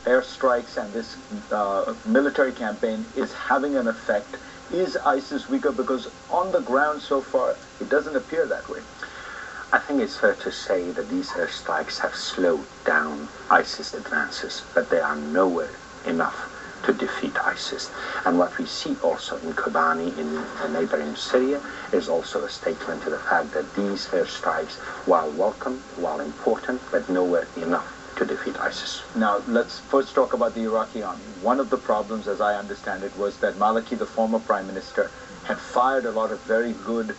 airstrikes and this military campaign is having an effect? Is ISIS weaker? Because on the ground so far, it doesn't appear that way. I think it's fair to say that these airstrikes have slowed down ISIS advances, but they are nowhere enough to defeat ISIS. And what we see also in Kobani, in neighboring Syria, is also a statement to the fact that these airstrikes, while welcome, while important, but nowhere enough to defeat ISIS. Now, let's first talk about the Iraqi army. One of the problems, as I understand it, was that Maliki, the former prime minister, had fired a lot of very good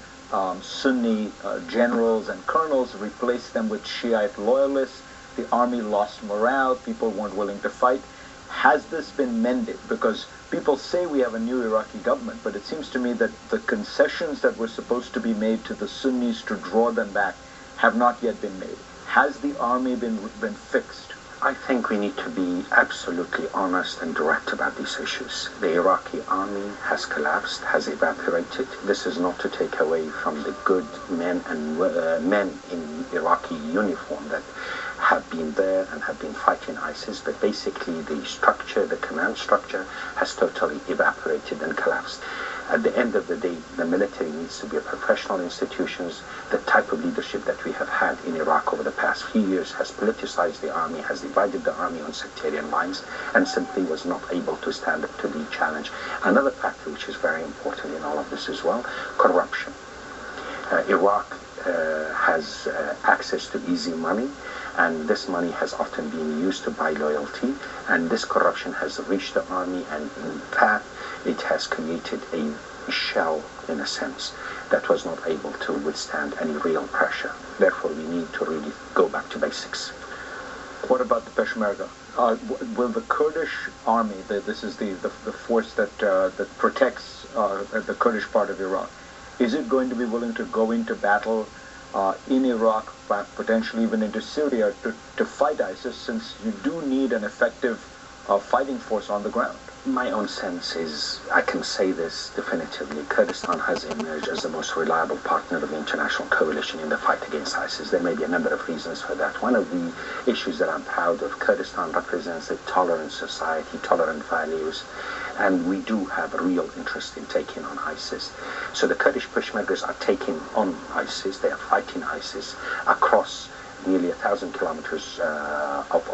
Sunni generals and colonels, replaced them with Shiite loyalists. The army lost morale. People weren't willing to fight. Has this been mended? Because people say we have a new Iraqi government, but it seems to me that the concessions that were supposed to be made to the Sunnis to draw them back have not yet been made. Has the army been fixed? I think we need to be absolutely honest and direct about these issues. The Iraqi army has collapsed, has evaporated. This is not to take away from the good men and men in Iraqi uniform that have been there and have been fighting ISIS, but basically the structure, the command structure, has totally evaporated and collapsed. At the end of the day, the military needs to be a professional institutions. The type of leadership that we have had in Iraq over the past few years has politicized the army, has divided the army on sectarian lines, and simply was not able to stand up to the challenge. Another factor which is very important in all of this as well, corruption. Iraq has access to easy money, and this money has often been used to buy loyalty, and this corruption has reached the army, and in fact it has created a shell, in a sense, that was not able to withstand any real pressure. Therefore we need to really go back to basics. What about the Peshmerga? Will the Kurdish army, this is the force that protects the Kurdish part of Iraq, is it going to be willing to go into battle in Iraq, potentially even into Syria, to fight ISIS, since you do need an effective fighting force on the ground? My own sense is, I can say this definitively, Kurdistan has emerged as the most reliable partner of the international coalition in the fight against ISIS. There may be a number of reasons for that. One of the issues that I'm proud of, Kurdistan represents a tolerant society, tolerant values, and we do have a real interest in taking on ISIS. So the Kurdish Peshmergas are taking on ISIS, they are fighting ISIS across nearly 1,000 kilometers of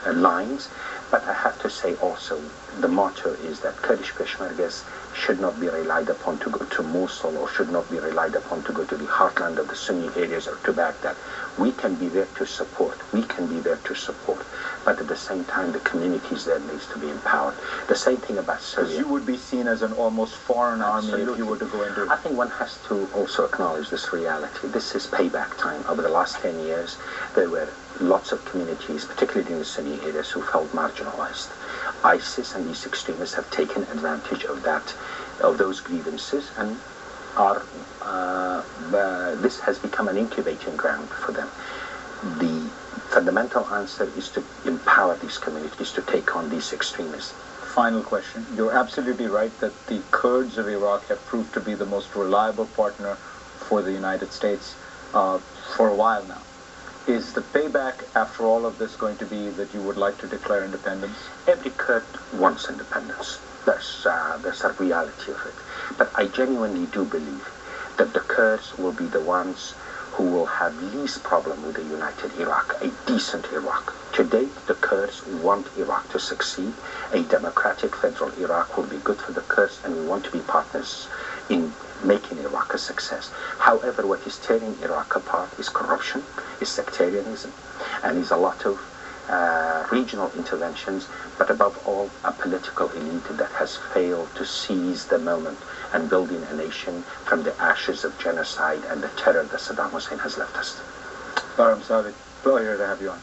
lines. But I have to say also, the motto is that Kurdish Peshmergas should not be relied upon to go to Mosul, or should not be relied upon to go to the heartland of the Sunni areas or to Baghdad. We can be there to support. We can be there to support. But at the same time, the communities there needs to be empowered. The same thing about Syria. Because you would be seen as an almost foreign army if you were to go into it. I think one has to also acknowledge this reality. This is payback time. Over the last 10 years, there were lots of communities, particularly in the Sunni areas, who felt marginalized. ISIS and these extremists have taken advantage of that, of those grievances, and this has become an incubating ground for them. The fundamental answer is to empower these communities to take on these extremists. Final question. You're absolutely right that the Kurds of Iraq have proved to be the most reliable partner for the United States for a while now. Is the payback after all of this going to be that you would like to declare independence? Every Kurd wants independence. There's a reality of it. But I genuinely do believe that the Kurds will be the ones who will have least problem with a united Iraq, a decent Iraq. Today, the Kurds want Iraq to succeed. A democratic federal Iraq will be good for the Kurds, and we want to be partners in making Iraq a success. However, what is tearing Iraq apart is corruption, is sectarianism, and is a lot of regional interventions, but above all, a political elite that has failed to seize the moment and building a nation from the ashes of genocide and the terror that Saddam Hussein has left us. Baram Savit, pleasure to have you on.